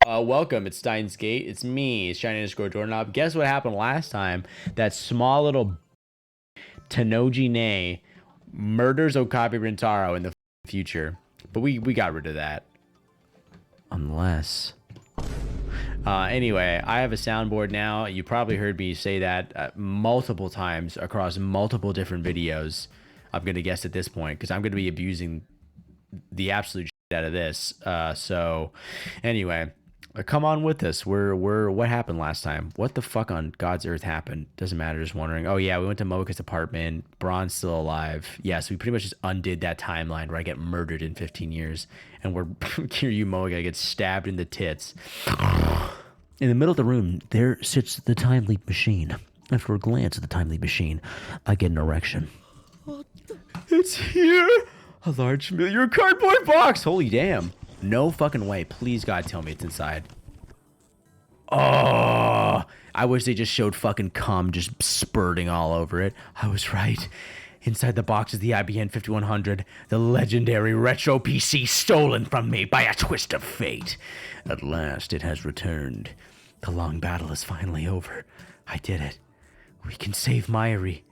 Welcome, it's Steins Gate. It's me, Shiny underscore doorknob. Guess what happened last time? That small little Tanoji Ne murders Okabe Rintaro in the future. But we got rid of that. Unless... anyway, I have a soundboard now. You probably heard me say that multiple times across multiple different videos. I'm going to guess at this point, because I'm going to be abusing the absolute shit out of this. So, anyway... come on with us. What happened last time? What the fuck on God's earth happened? Doesn't matter, just wondering. Oh yeah, we went to Moeka's apartment. Braun's still alive. Yeah, so we pretty much just undid that timeline where I get murdered in 15 years. And where Kiryu Moeka gets stabbed in the tits. In the middle of the room, there sits the time leap machine. After a glance at the time leap machine, I get an erection. It's here! A large familiar cardboard box! Holy damn. No fucking way. Please, God, tell me it's inside. Oh, I wish they just showed fucking cum just spurting all over it. I was right. Inside the box is the IBM 5100, the legendary retro PC stolen from me by a twist of fate. At last, it has returned. The long battle is finally over. I did it. We can save Mayuri.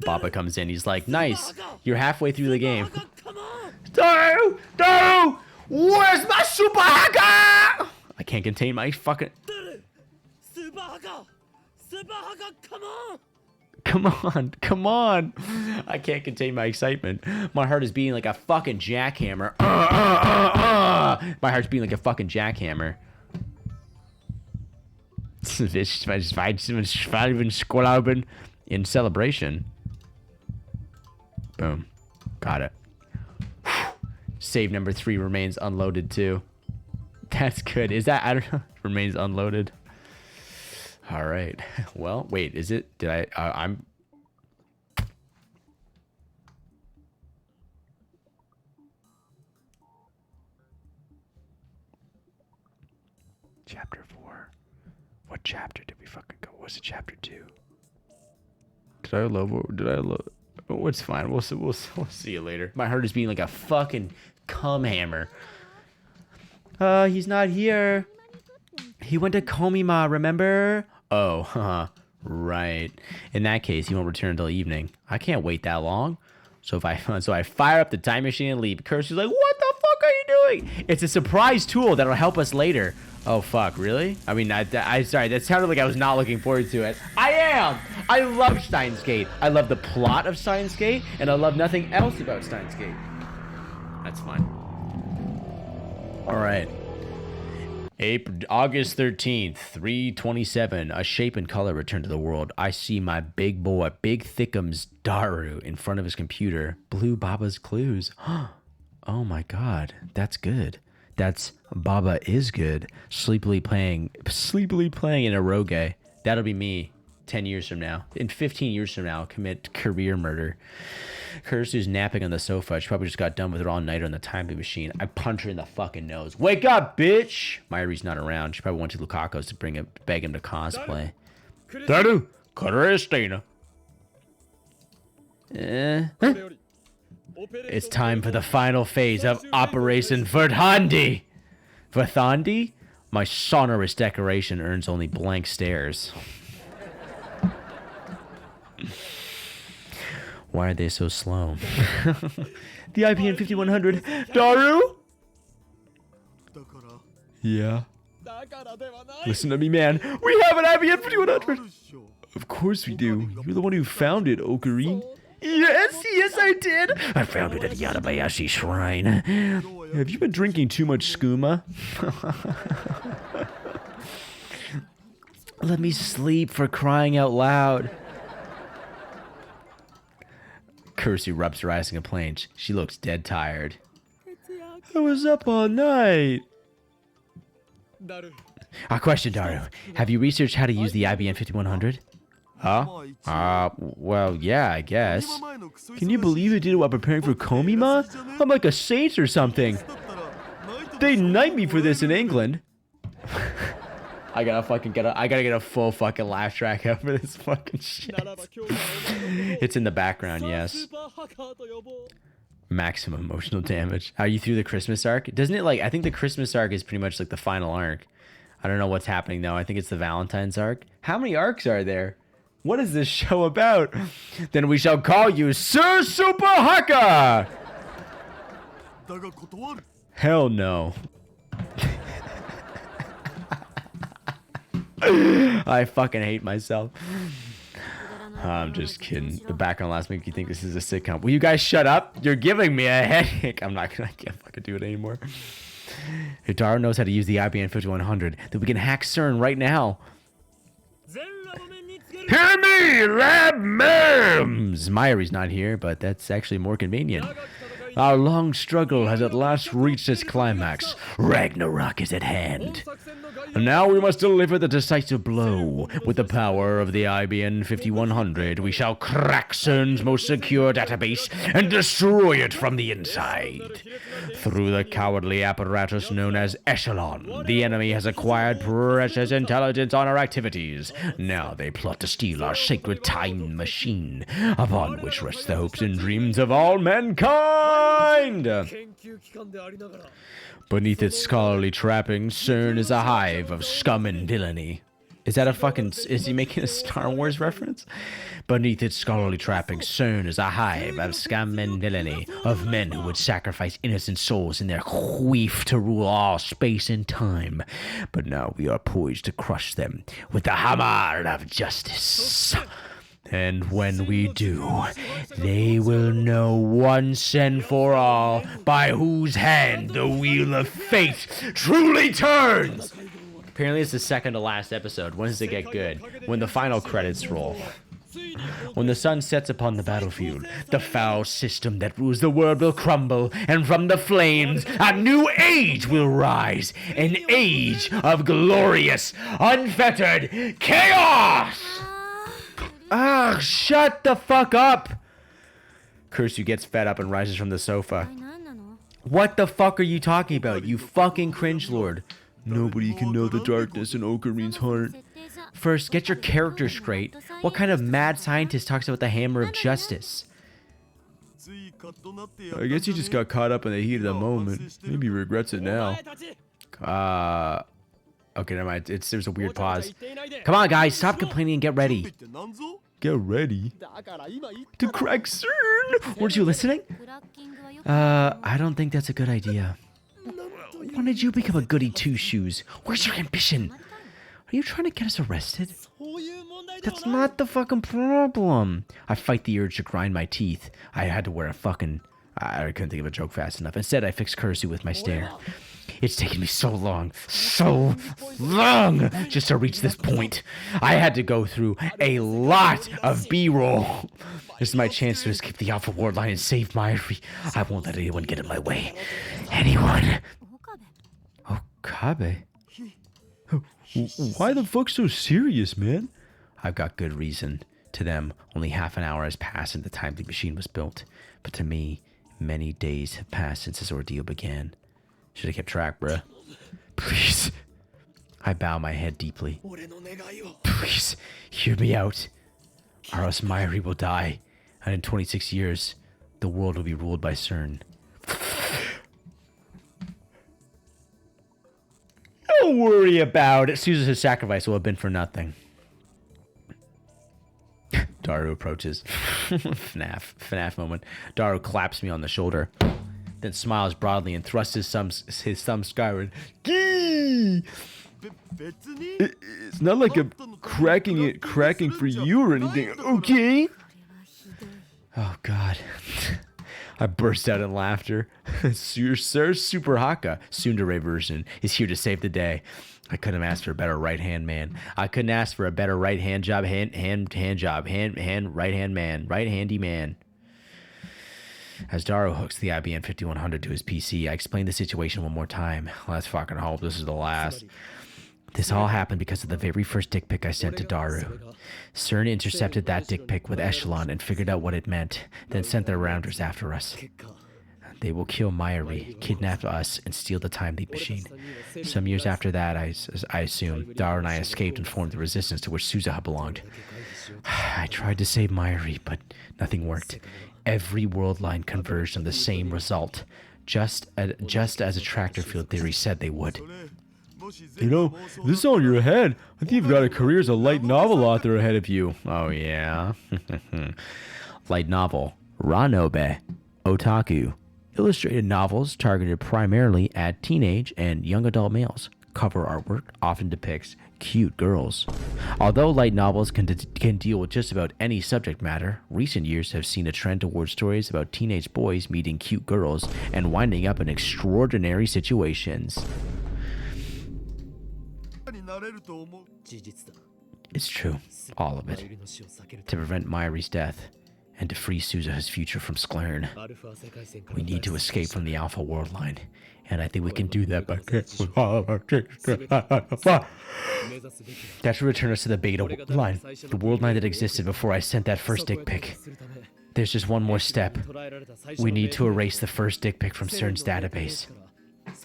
Baba comes in. He's like, nice. You're halfway through the game. Daru! Where's my super hacker? I can't contain my fucking... Super hacker! Super hacker, come on! Come on! I can't contain my excitement. My heart is beating like a fucking jackhammer. My heart's beating like a fucking jackhammer. In celebration. Boom. Got it. Save number 3 remains unloaded too. That's good. Is that, I don't know, remains unloaded. All right. Well, wait, is it, did I'm chapter 4. What chapter did we fucking go? Was it chapter 2? Did I love? Oh, it's fine. We'll see you later. My heart is beating like a fucking cum hammer. He's not here. He went to Komima, remember? Oh, right. In that case, he won't return until evening. I can't wait that long. So I fire up the time machine and leave. Kirsty's like, what the fuck are you doing? It's a surprise tool that'll help us later. Oh, fuck, really? I mean, I sorry, that sounded like I was not looking forward to it. I am! I love Steins Gate. I love the plot of Steins Gate, and I love nothing else about Steins Gate. That's fine. All right. August 13th, 3:27. A shape and color return to the world. I see my big boy, Big Thickums Daru, in front of his computer. Blue Baba's clues. Oh my god, that's good. That's Baba is good. Sleepily playing in eroge. That'll be me 10 years from now. In 15 years from now, I'll commit career murder. Kursu's napping on the sofa. She probably just got done with her all-nighter on the time machine. I punch her in the fucking nose. Wake up, bitch! Mayuri's not around. She probably went to Lukaku's to beg him to cosplay. Daru! Karestina! It's time for the final phase of Operation Verdhandi. Verdhandi? My sonorous decoration earns only blank stares. Why are they so slow? The IPN 5100. Daru? Yeah. Listen to me, man. We have an IPN 5100. Of course we do. You're the one who found it, Ocarine. Yes, I did. I found it at the Yadabayashi Shrine. Have you been drinking too much skooma? Let me sleep, for crying out loud. Kursu rubs her eyes and complains. She looks dead tired. I was up all night. A question, Daru. Have you researched how to use the IBM 5100? Huh? Well, yeah, I guess. Can you believe it did it while preparing for Komima? I'm like a saint or something. They knight me for this in England. I gotta get a full fucking laugh track out for this fucking shit. It's in the background, yes. Maximum emotional damage. Are you through the Christmas arc? Doesn't it like, I think the Christmas arc is pretty much like the final arc. I don't know what's happening though. I think it's the Valentine's arc. How many arcs are there? What is this show about? Then we shall call you Sir Super Haka! Hell no. I fucking hate myself. I'm just kidding. The background last make you think this is a sitcom. Will you guys shut up? You're giving me a headache. I can't fucking do it anymore. Hidaro knows how to use the IBM 5100. Then we can hack CERN right now. Hear me, lab mems! Mayuri's not here, but that's actually more convenient. Our long struggle has at last reached its climax. Ragnarok is at hand. And now we must deliver the decisive blow. With the power of the IBM 5100, we shall crack CERN's most secure database and destroy it from the inside. Through the cowardly apparatus known as Echelon, the enemy has acquired precious intelligence on our activities. Now they plot to steal our sacred time machine, upon which rest the hopes and dreams of all mankind. Beneath its scholarly trappings, CERN is a hive of scum and villainy. Is that a fucking... Is he making a Star Wars reference? Beneath its scholarly trappings, CERN is a hive of scum and villainy, of men who would sacrifice innocent souls in their queef to rule all space and time. But now we are poised to crush them with the hammer of justice. And when we do, they will know once and for all by whose hand the wheel of fate truly turns. Apparently it's the second to last episode. When does it get good? When the final credits roll. When the sun sets upon the battlefield, the foul system that rules the world will crumble, and from the flames, a new age will rise. An age of glorious, unfettered chaos! Ah, shut the fuck up! Kursu gets fed up and rises from the sofa. What the fuck are you talking about, you fucking cringe lord? Nobody can know the darkness in Okarine's heart. First, get your character straight. What kind of mad scientist talks about the hammer of justice? I guess he just got caught up in the heat of the moment. Maybe he regrets it now. Okay, never mind. There's a weird pause. Come on, guys. Stop complaining and get ready. Get ready? To crack CERN? Weren't you listening? I don't think that's a good idea. When did you become a goody two-shoes? Where's your ambition? Are you trying to get us arrested? That's not the fucking problem. I fight the urge to grind my teeth. I had to wear a fucking... I couldn't think of a joke fast enough. Instead, I fixed Kursu with my stare. It's taken me so long, just to reach this point. I had to go through a lot of B-roll. This is my chance to escape the Alpha Ward line and save Mayuri. I won't let anyone get in my way. Anyone. Okabe? Why the fuck so serious, man? I've got good reason. To them, only half an hour has passed since the time the machine was built. But to me, many days have passed since this ordeal began. Should have kept track, bruh. Please. I bow my head deeply. Please, hear me out. Or else Mayuri will die. And in 26 years, the world will be ruled by CERN. Don't worry about it. Suzu's sacrifice will have been for nothing. Daru approaches. FNAF moment. Daru claps me on the shoulder, then smiles broadly and thrusts his thumb skyward. Gee! It's not like I'm cracking for you or anything, okay? Oh, God. I burst out in laughter. Sir Super Haka, tsundere version, is here to save the day. I couldn't have asked for a better right-hand man. I couldn't ask for a better right-hand job, right-handy man. As Daru hooks the IBM 5100 to his PC, I explain the situation one more time. Let's fucking hope this is the last. This all happened because of the very first dick pic I sent to Daru. CERN intercepted that dick pic with Echelon and figured out what it meant, then sent their rounders after us. They will kill Mayuri, kidnap us, and steal the time leap machine. Some years after that, I assume, Daru and I escaped and formed the resistance to which Suzuha belonged. I tried to save Mayuri, but nothing worked. Every world line converged on the same result, just as a tractor field theory said they would. You know, this is all in your head. I think you've got a career as a light novel author ahead of you. Oh, yeah? Light novel, Ranobe, otaku. Illustrated novels targeted primarily at teenage and young adult males. Cover artwork often depicts cute girls. Although light novels can deal with just about any subject matter, recent years have seen a trend towards stories about teenage boys meeting cute girls and winding up in extraordinary situations. It's true, all of it. To prevent Mayuri's death, and to free Suzuha's future from Sklern, we need to escape from the Alpha World Line, and I think we can do that by... That should return us to the Beta Line, the world line that existed before I sent that first dick pic. There's just one more step. We need to erase the first dick pic from CERN's database.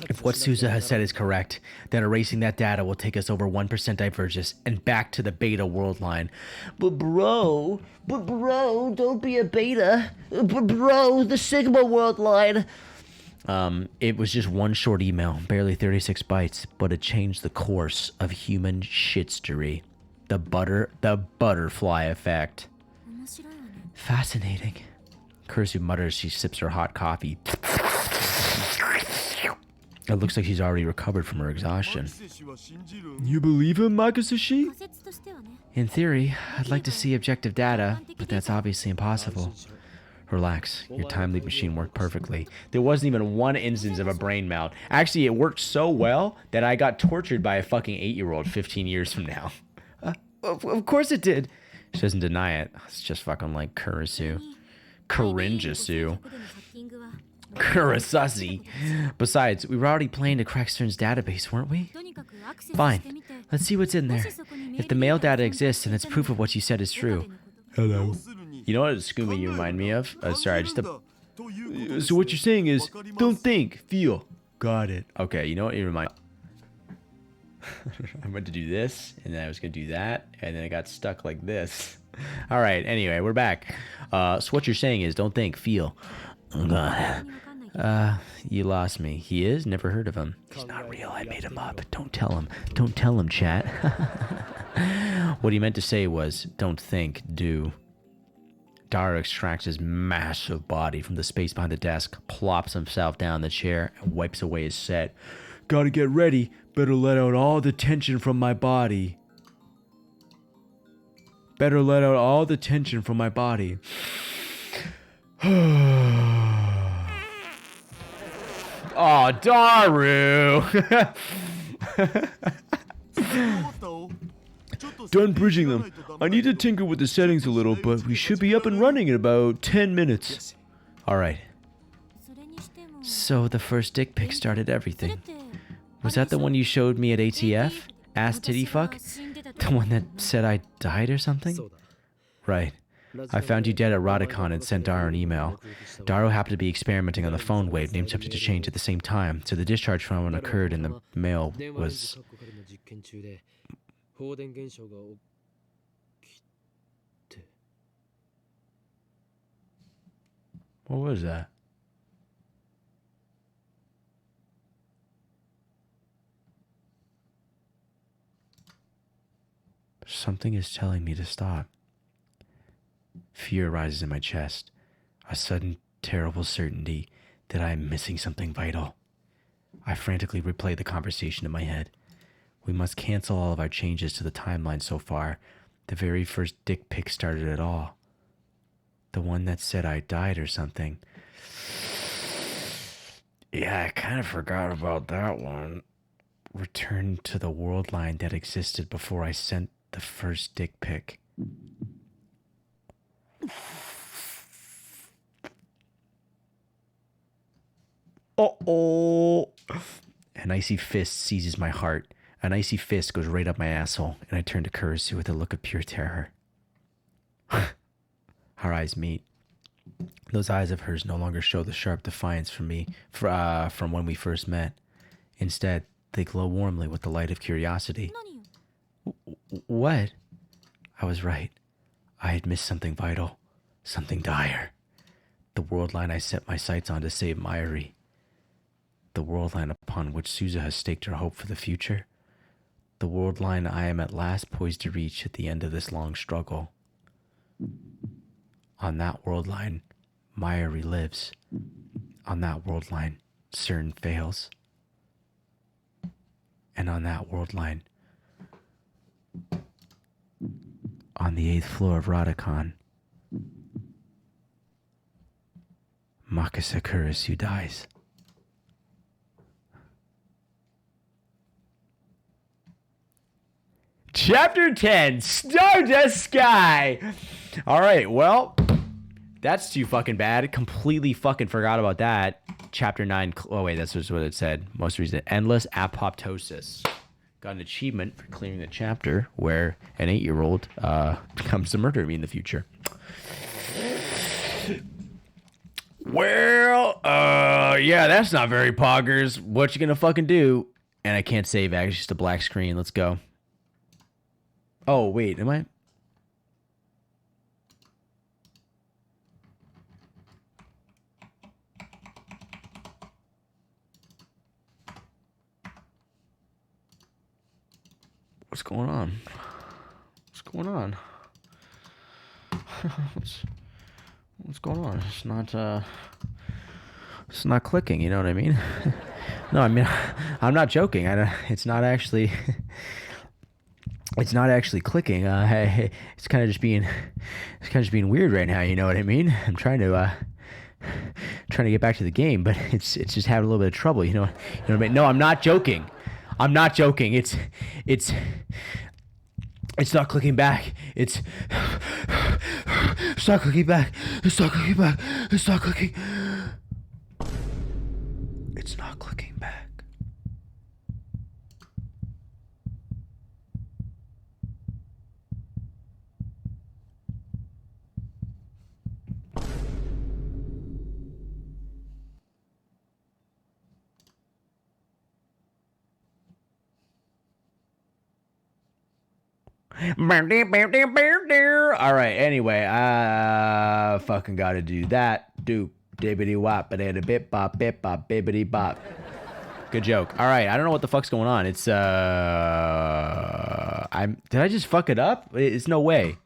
If what Suzuha has said is correct, then erasing that data will take us over 1% divergence and back to the Beta world line. But bro, don't be a Beta. But bro, the Sigma world line. It was just one short email, barely 36 bytes, but it changed the course of human shitstery. The butterfly effect. Fascinating. Kurisu mutters. She sips her hot coffee. It looks like she's already recovered from her exhaustion. You believe him, Makasushi? In theory, I'd like to see objective data, but that's obviously impossible. Relax, your time leap machine worked perfectly. There wasn't even one instance of a brain melt. Actually, it worked so well that I got tortured by a fucking 8-year-old 15 years from now. Of course it did. She doesn't deny it. It's just fucking like Kurisu. Kurinjasu. Kurasasi. Besides, we were already planning to crack CERN's database, weren't we? Fine. Let's see what's in there. If the mail data exists, then it's proof of what you said is true. Hello. You know what Skooma you remind me of? Sorry, So what you're saying is, don't think, feel. Got it. Okay, you know what you remind... I meant to do this, and then I was going to do that, and then I got stuck like this. All right, anyway, we're back. So what you're saying is, don't think, feel. You lost me. He is? Never heard of him. He's not real. I made him up. Don't tell him. Don't tell him, chat. What he meant to say was, don't think, do. Dara extracts his massive body from the space behind the desk, plops himself down in the chair, and wipes away his sweat. Gotta get ready. Better let out all the tension from my body. Better let out all the tension from my body. Oh, Daru! Done bridging them. I need to tinker with the settings a little, but we should be up and running in about 10 minutes. Alright. So the first dick pic started everything. Was that the one you showed me at ATF? Ass titty fuck? The one that said I died or something? Right. I found you dead at Radicon and sent Daro an email. Daro happened to be experimenting on the phone wave name subject to change at the same time, so the discharge phenomenon occurred and the mail was... What was that? Something is telling me to stop. Fear rises in my chest, a sudden, terrible certainty that I am missing something vital. I frantically replay the conversation in my head. We must cancel all of our changes to the timeline so far. The very first dick pic started it all. The one that said I died or something. Yeah, I kind of forgot about that one. Return to the world line that existed before I sent the first dick pic. Uh-oh. An icy fist seizes my heart. An icy fist goes right up my asshole, and I turn to Kurisu with a look of pure terror. Our eyes meet. Those eyes of hers no longer show the sharp defiance from me from when we first met. Instead, they glow warmly with the light of curiosity. What? I was right. I had missed something vital, something dire. The world line I set my sights on to save Mayuri. The world line upon which Souza has staked her hope for the future. The world line I am at last poised to reach at the end of this long struggle. On that world line, Mayuri lives. On that world line, CERN fails. And on that world line, on the 8th floor of Radicon, Makisa Kurisu dies. Chapter 10, Stardust Sky. All right, well, that's too fucking bad. Completely fucking forgot about that. Chapter 9, oh wait, that's just what it said. Most recent, Endless Apoptosis. Got an achievement for clearing the chapter where an 8-year-old comes to murder me in the future. Well, yeah, that's not very poggers. What you gonna fucking do? And I can't save, actually, just a black screen. Let's go. Oh, wait, am I? What's going on? What's going on? What's going on? It's not clicking, you know what I mean? No, I mean, I'm not joking. It's not actually clicking. It's kind of just being weird right now, you know what I mean? I'm trying to get back to the game, but it's just having a little bit of trouble, you know what I mean? No, I'm not joking. It's not clicking back. It's not clicking back. It's not clicking back. It's not clicking. It's not clicking back. All right, anyway, I fucking gotta do that. Doop, dibbity wop, but a bip bop, bibbity bop. Good joke. All right, I don't know what the fuck's going on. It's did I just fuck it up? It's no way.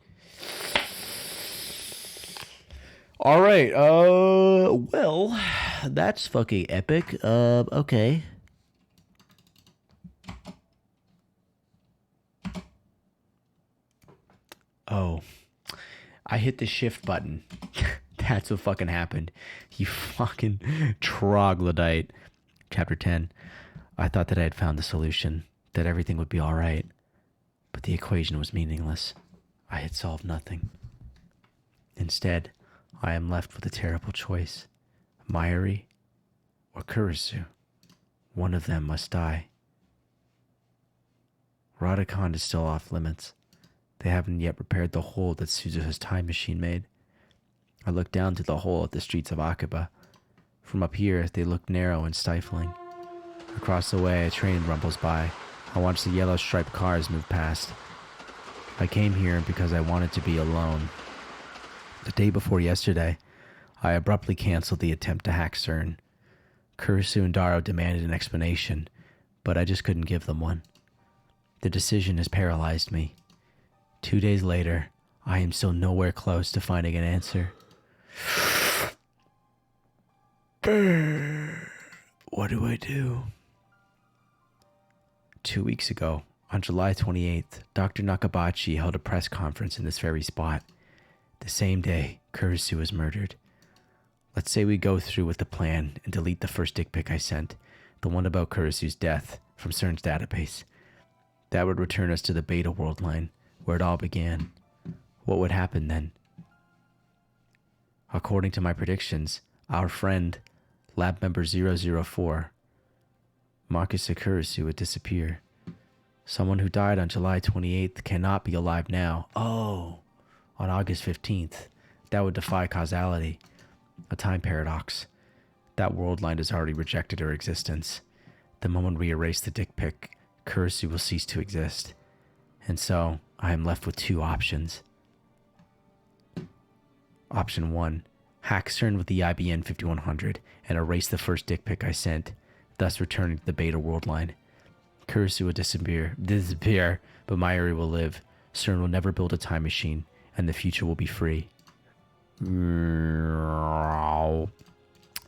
All right, well, that's fucking epic. Okay. Oh, I hit the shift button. That's what fucking happened. You fucking troglodyte. Chapter 10. I thought that I had found the solution, that everything would be all right. But the equation was meaningless. I had solved nothing. Instead, I am left with a terrible choice. Mayuri or Kurisu. One of them must die. Radicon is still off limits. They haven't yet repaired the hole that Suzuha's time machine made. I look down to the hole at the streets of Akiba. From up here, they look narrow and stifling. Across the way, a train rumbles by. I watch the yellow striped cars move past. I came here because I wanted to be alone. The day before yesterday, I abruptly canceled the attempt to hack CERN. Kurisu and Daro demanded an explanation, but I just couldn't give them one. The decision has paralyzed me. 2 days later, I am still nowhere close to finding an answer. What do I do? 2 weeks ago, on July 28th, Dr. Nakabachi held a press conference in this very spot. The same day, Kurisu was murdered. Let's say we go through with the plan and delete the first dick pic I sent, the one about Kurisu's death, from CERN's database. That would return us to the beta world line, where it all began. What would happen then? According to my predictions, our friend, lab member 004, Marcus Kurisu, would disappear. Someone who died on July 28th cannot be alive now. Oh, on August 15th. That would defy causality. A time paradox. That world line has already rejected her existence. The moment we erase the dick pic, Kurisu will cease to exist. And so, I am left with two options. Option 1. Hack CERN with the IBN 5100 and erase the first dick pic I sent, thus returning to the beta world line. Kurisu will disappear, but Mayuri will live. CERN will never build a time machine, and the future will be free. Did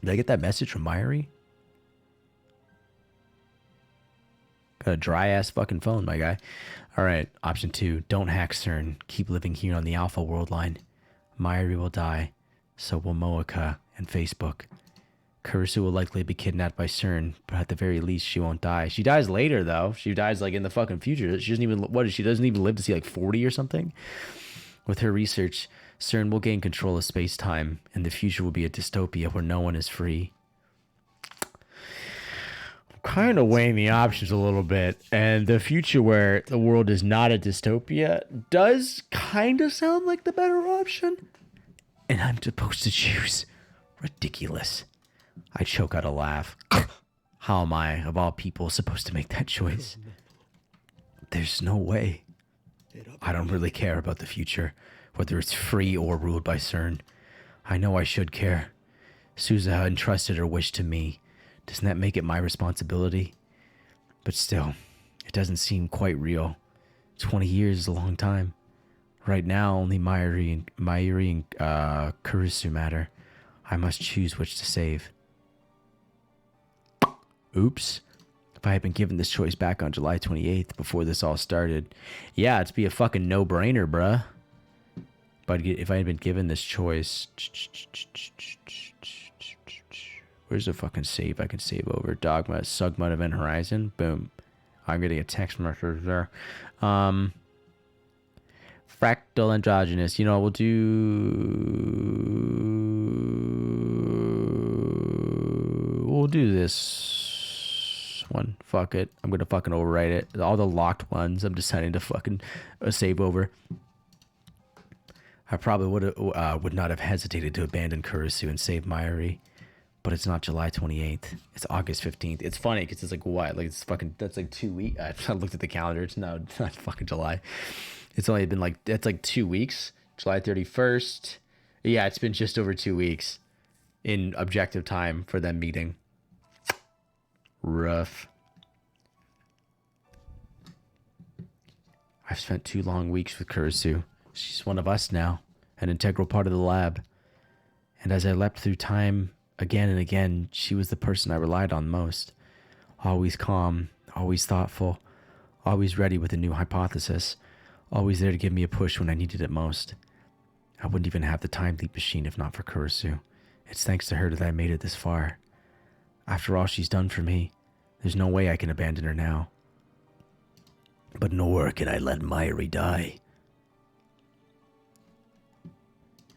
I get that message from Mayuri? Got a dry-ass fucking phone, my guy. Alright, option 2. Don't hack CERN. Keep living here on the Alpha world line. Mayuri will die. So will Moeka and Facebook. Kurisu will likely be kidnapped by CERN, but at the very least, she won't die. She dies later, though. She dies, like, in the fucking future. She doesn't even... She doesn't even live to see, like, 40 or something? With her research, CERN will gain control of space-time, and the future will be a dystopia where no one is free. Kind of weighing the options a little bit, and the future where the world is not a dystopia does kind of sound like the better option. And I'm supposed to choose. Ridiculous. I choke out a laugh. How am I, of all people, supposed to make that choice? There's no way. I don't really care about the future, whether it's free or ruled by CERN. I know I should care. Suzuha entrusted her wish to me. Doesn't that make it my responsibility? But still, it doesn't seem quite real. 20 years is a long time. Right now, only Mayuri and Kurisu matter. I must choose which to save. Oops. If I had been given this choice back on July 28th, before this all started, yeah, it'd be a fucking no-brainer, bruh. But if I had been given this choice... Where's the fucking save I can save over? Dogma, Sugma, Event Horizon. Boom. I'm getting a text message there. Fractal androgynous. You know, we'll do this one. Fuck it. I'm gonna fucking overwrite it. All the locked ones, I'm deciding to fucking save over. I probably would not have hesitated to abandon Kurisu and save Mayuri. But it's not July 28th. It's August 15th. It's funny because it's like, what? Like, it's fucking, that's like 2 weeks. I looked at the calendar. It's not fucking July. It's only been like, it's like 2 weeks. July 31st. Yeah, it's been just over 2 weeks in objective time for them meeting. Rough. I've spent 2 long weeks with Kurisu. She's one of us now, an integral part of the lab. And as I leapt through time... Again and again, she was the person I relied on most. Always calm, always thoughtful, always ready with a new hypothesis, always there to give me a push when I needed it most. I wouldn't even have the time leap machine if not for Kurisu. It's thanks to her that I made it this far. After all she's done for me, there's no way I can abandon her now. But nor can I let Mayuri die.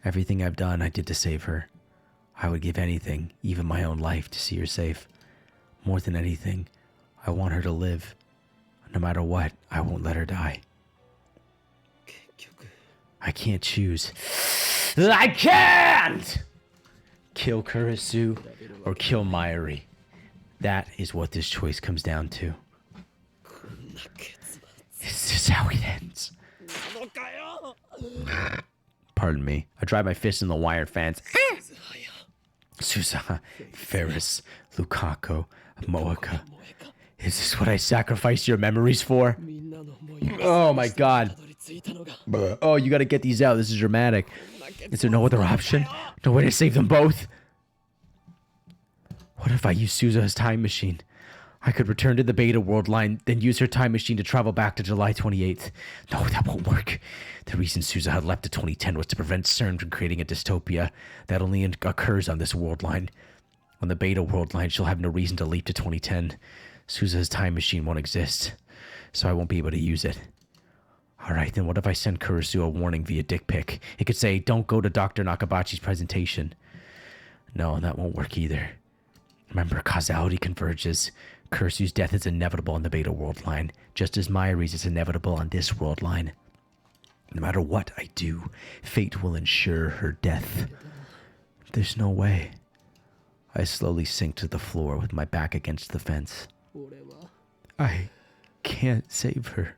Everything I've done, I did to save her. I would give anything, even my own life, to see her safe. More than anything, I want her to live. No matter what, I won't let her die. I can't choose. I can't! Kill Kurisu or kill Mayuri. That is what this choice comes down to. This is how it ends. Pardon me. I drive my fist in the wire fence. Suzuha, Ferris, Lukaku, Moeka. Is this what I sacrificed your memories for? Oh my god. Oh, you gotta get these out. This is dramatic. Is there no other option? No way to save them both? What if I use Suzuha's time machine? I could return to the beta world line, then use her time machine to travel back to July 28th. No, that won't work. The reason Suzuha left to 2010 was to prevent CERN from creating a dystopia that only occurs on this world line. On the beta world line, she'll have no reason to leap to 2010. Suzuha's time machine won't exist, so I won't be able to use it. Alright, then what if I send Kurisu a warning via dick pic? It could say, don't go to Dr. Nakabachi's presentation. No, that won't work either. Remember, causality converges. Kurisu's death is inevitable on the beta world line, just as Mayuri's is inevitable on this world line. No matter what I do, fate will ensure her death. There's no way. I slowly sink to the floor with my back against the fence. I can't save her.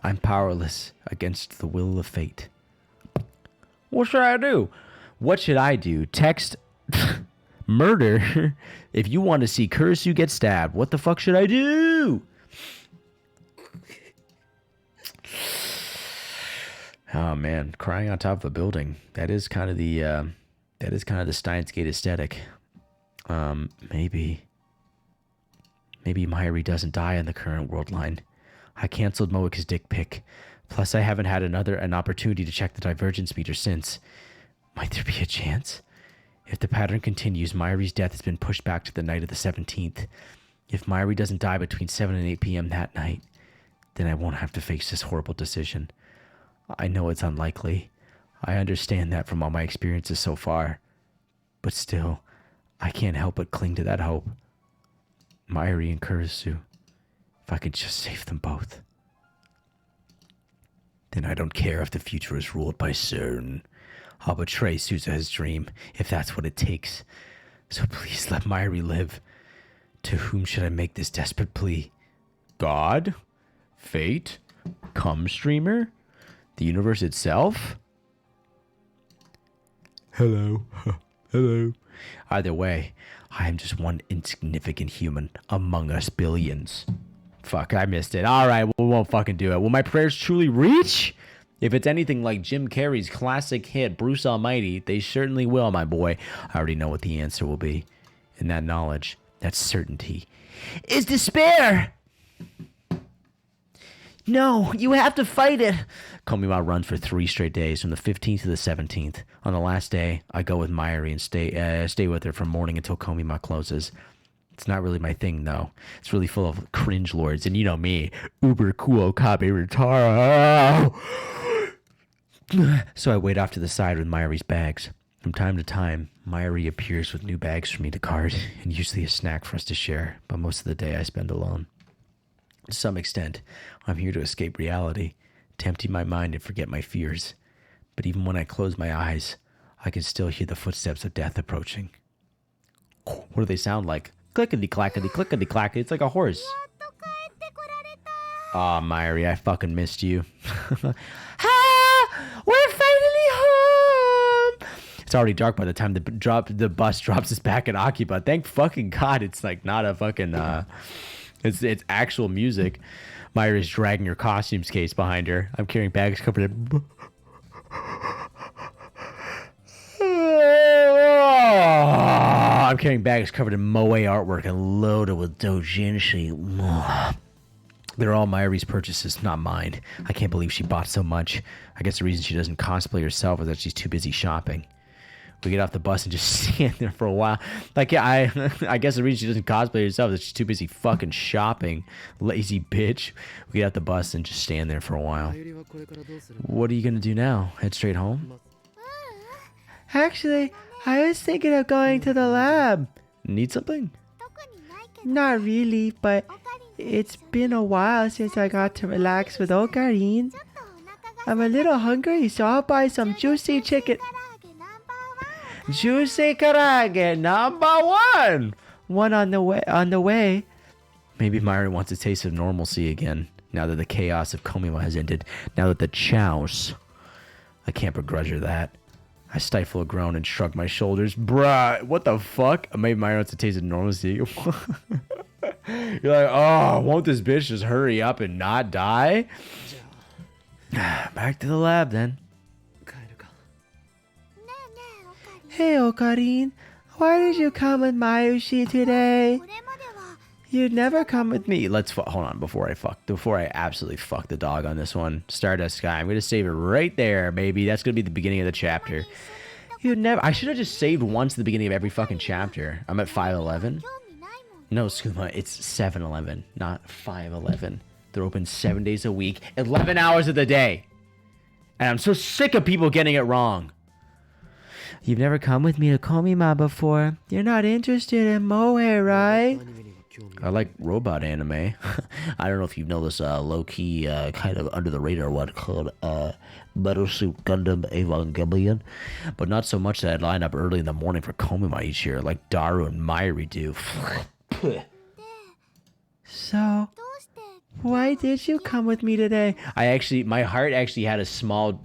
I'm powerless against the will of fate. What should I do? What should I do? Text murder? If you want to see Kurisu get stabbed, what the fuck should I do? Oh man, crying on top of a building. That is kind of the Steins Gate aesthetic. Maybe Mayuri doesn't die in the current world line. I canceled Moika's dick pic. Plus, I haven't had an opportunity to check the divergence meter since. Might there be a chance? If the pattern continues, Mayuri's death has been pushed back to the night of the 17th. If Mayuri doesn't die between 7 and 8 p.m. that night, then I won't have to face this horrible decision. I know it's unlikely. I understand that from all my experiences so far. But still, I can't help but cling to that hope. Mayuri and Kurisu, if I could just save them both. Then I don't care if the future is ruled by CERN. I'll betray Suzuha's dream, if that's what it takes. So please let Mayuri live. To whom should I make this desperate plea? God? Fate? Cum streamer? The universe itself? Hello. Hello. Either way, I am just one insignificant human among us billions. Fuck, I missed it. Alright, we won't fucking do it. Will my prayers truly reach? If it's anything like Jim Carrey's classic hit, Bruce Almighty, they certainly will, my boy. I already know what the answer will be. And that knowledge, that certainty, is despair! No, you have to fight it. Komima runs for 3 straight days, from the 15th to the 17th. On the last day, I go with Mayuri and stay with her from morning until Komima closes. It's not really my thing, though. It's really full of cringe lords, and you know me, uber cool Kabe Ritaro. So I wait off to the side with Mayuri's bags. From time to time, Mayuri appears with new bags for me to cart, and usually a snack for us to share, but most of the day I spend alone. To some extent, I'm here to escape reality, to empty my mind and forget my fears. But even when I close my eyes, I can still hear the footsteps of death approaching. What do they sound like? Clickety-clackety, clickety-clackety. It's like a horse. Aw, Mayuri, I fucking missed you. We're finally home! It's already dark by the time the bus drops us back at Akiba. Thank fucking God it's like not a fucking... It's actual music. Mayuri's dragging her costumes case behind her. I'm carrying bags covered in... I'm carrying bags covered in moe artwork and loaded with doujinshi. They're all Mayuri's purchases, not mine. I can't believe she bought so much. I guess the reason she doesn't cosplay herself is that she's too busy shopping. We get off the bus and just stand there for a while. Like, yeah, I guess the reason she doesn't cosplay herself is that she's too busy fucking shopping. Lazy bitch. We get off the bus and just stand there for a while. What are you gonna do now? Head straight home? Actually, I was thinking of going to the lab. Need something? Not really, but it's been a while since I got to relax with Ocarine. I'm a little hungry, so I'll buy some juicy chicken. Juicy karage #1. One on the way. Maybe Mayuri wants a taste of normalcy again, now that the chaos of Komima has ended, now that the chows. I can't begrudge her that. I stifle a groan and shrug my shoulders. Bruh, what the fuck? Maybe Mayuri wants a taste of normalcy. You're like, oh, won't this bitch just hurry up and not die? Back to the lab then. Hey, Ocarine, why did you come with Mayushi today? You'd never come with me. Hold on, before I absolutely fuck the dog on this one. Stardust Sky, I'm gonna save it right there, baby. That's gonna be the beginning of the chapter. I should have just saved once at the beginning of every fucking chapter. I'm at 511. No, Skuma, it's 7-Eleven, not 5-11. They're open 7 days a week, 11 hours of the day. And I'm so sick of people getting it wrong. You've never come with me to Komima before. You're not interested in moe, right? I like robot anime. I don't know if you know this low-key, kind of under-the-radar one called Metal Suit Gundam Evangelion. But not so much that I'd line up early in the morning for Komima each year like Daru and Mayuri do. So, Why did you come with me today? My heart actually had a small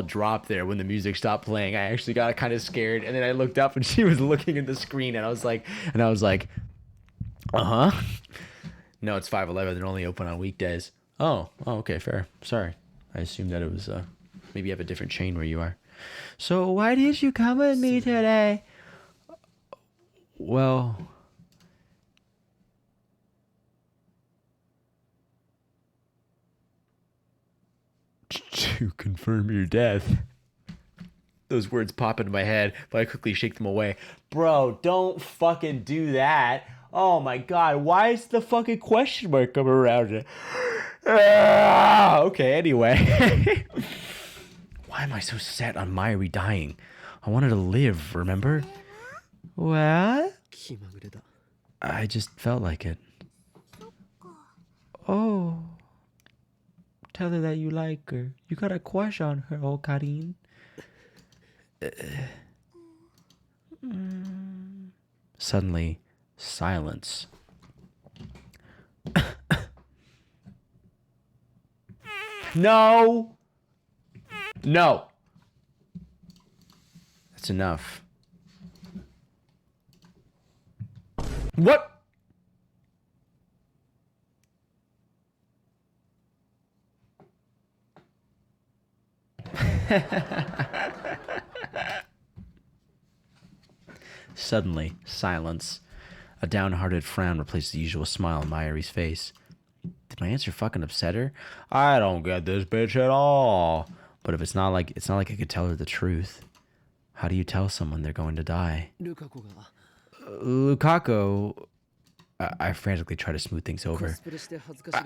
drop there when the music stopped playing. I actually got kind of scared, and then I looked up and she was looking at the screen, and I was like, uh huh. No, it's 5:11. They're only open on weekdays. Oh, okay, fair. Sorry, I assumed that it was maybe you have a different chain where you are. So why did you come with me today? Well, to confirm your death. Those words pop into my head, but I quickly shake them away. Bro, don't fucking do that. Oh my god, why is the fucking question mark coming around it? Okay, anyway. Why am I so set on Mayuri dying? I wanted to live, remember? What? I just felt like it. Oh. Tell her that you like her. You got a crush on her, oh Karin. Suddenly, silence. No! No! That's enough. What? Suddenly, silence. A downhearted frown replaced the usual smile on Mayuri's face. Did my answer fucking upset her? I don't get this bitch at all. But if it's not like I could tell her the truth. How do you tell someone they're going to die? Lukaku. I frantically try to smooth things over.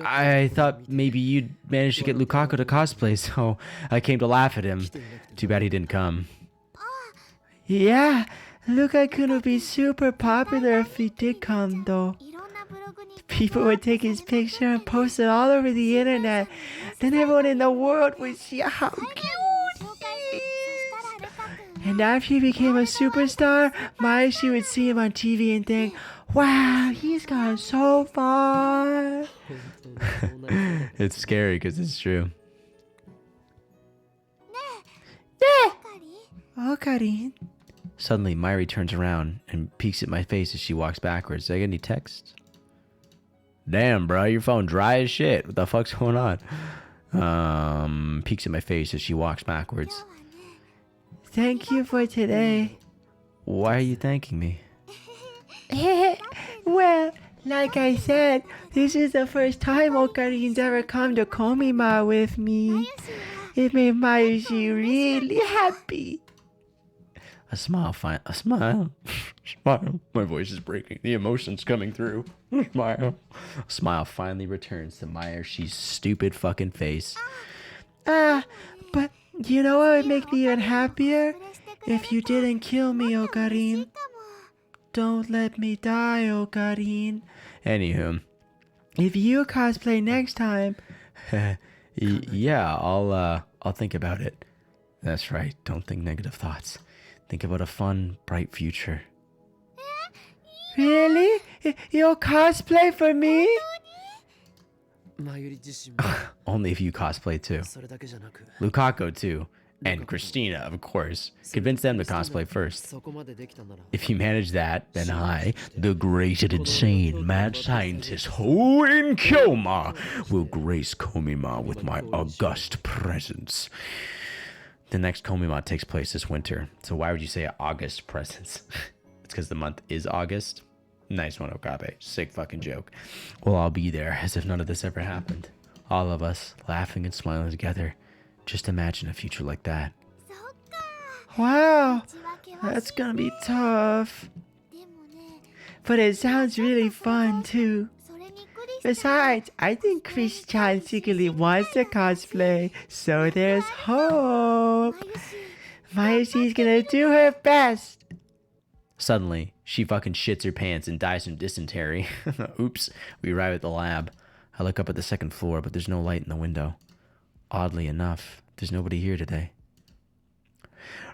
I thought maybe you'd managed to get Lukaku to cosplay, so I came to laugh at him. Too bad he didn't come. Yeah, Lukaku would be super popular if he did come, though. People would take his picture and post it all over the internet. Then everyone in the world would see how cute he is. And after he became a superstar, she would see him on TV and think, wow, he's gone so far. It's scary because it's true. Oh, Karin. Suddenly, Mayuri turns around and peeks at my face as she walks backwards. Did I get any texts? Damn, bro, your phone dry as shit. What the fuck's going on? Peeks at my face as she walks backwards. Thank you for today. Why are you thanking me? Well, like I said, this is the first time Okarin's ever come to Komima with me. It made Mayushi really happy. A smile. Smile. My voice is breaking. The emotion's coming through. Smile. A smile finally returns to Mayushi's stupid fucking face. But you know what would make me even happier? If you didn't kill me, Okarin. Don't let me die, Okarin. Anywho, if you cosplay next time, yeah, I'll think about it. That's right. Don't think negative thoughts. Think about a fun, bright future. Really? You'll cosplay for me? Only if you cosplay too. Lukaku too. And Christina, of course. Convince them to cosplay first. If you manage that, then I, the great and insane mad scientist Hoen Kyoma, will grace Komima with my august presence. The next Komima takes place this winter. So why would you say August presence? It's because the month is August. Nice one, Okabe. Sick fucking joke. We'll all be there as if none of this ever happened. All of us laughing and smiling together. Just imagine a future like that. Wow, that's gonna be tough. But it sounds really fun too. Besides, I think Chris-chan secretly wants to cosplay, so there's hope. Mayushi's gonna do her best. Suddenly, she fucking shits her pants and dies from dysentery. Oops, we arrive at the lab. I look up at the second floor, but there's no light in the window. Oddly enough, there's nobody here today.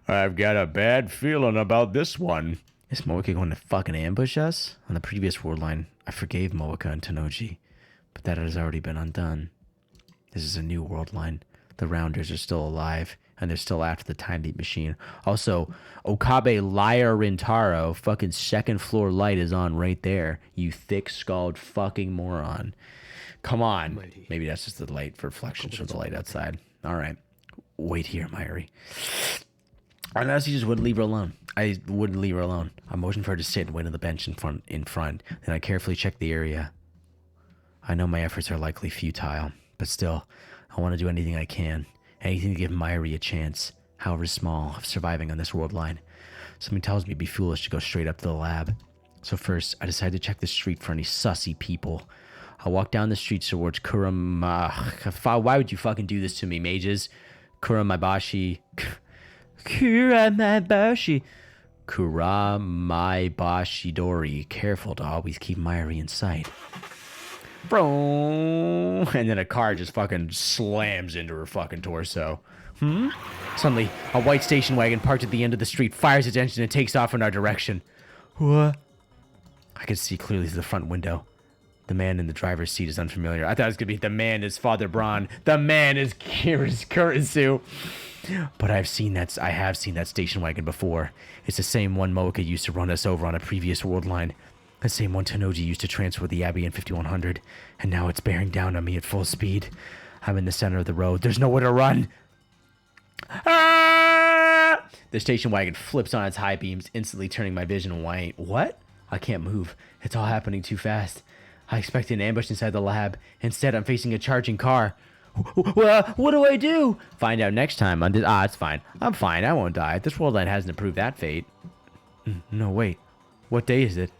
I've got a bad feeling about this one. Is Moeka going to fucking ambush us? On the previous war line, I forgave Moeka and Tanoji. But but that has already been undone. This is a new world line. The Rounders are still alive, and they're still after the Time Leap machine. Also, Okabe Liar Rintaro, fucking second floor light is on right there. You thick-skulled fucking moron. Come on. Maybe that's just the light reflections from the light outside. All right. Wait here, Mayuri. I honestly just wouldn't leave her alone. I wouldn't leave her alone. I motioned for her to sit and wait on the bench in front. Then I carefully checked the area. I know my efforts are likely futile, but still, I want to do anything I can. Anything to give Mayuri a chance, however small, of surviving on this world line. Something tells me it'd be foolish to go straight up to the lab. So first, I decided to check the street for any sussy people. I walked down the street towards why would you fucking do this to me, mages? Kuramabashi. Kuramaibashidori. Careful to always keep Mayuri in sight. And then a car just fucking slams into her fucking torso. Suddenly, a white station wagon parked at the end of the street fires its engine and takes off in our direction. What? I could see clearly through the front window. The man in the driver's seat is unfamiliar. I thought it was going to be the man is Father Braun. The man is Kurisu. But I have seen that station wagon before. It's the same one Moeka used to run us over on a previous world line. The same one Tanoji used to transfer the Abbey in 5100. And now it's bearing down on me at full speed. I'm in the center of the road. There's nowhere to run. Ah! The station wagon flips on its high beams, instantly turning my vision white. What? I can't move. It's all happening too fast. I expected an ambush inside the lab. Instead, I'm facing a charging car. What do I do? Find out next time. It's fine. I'm fine. I won't die. This world line hasn't approved that fate. No, wait. What day is it?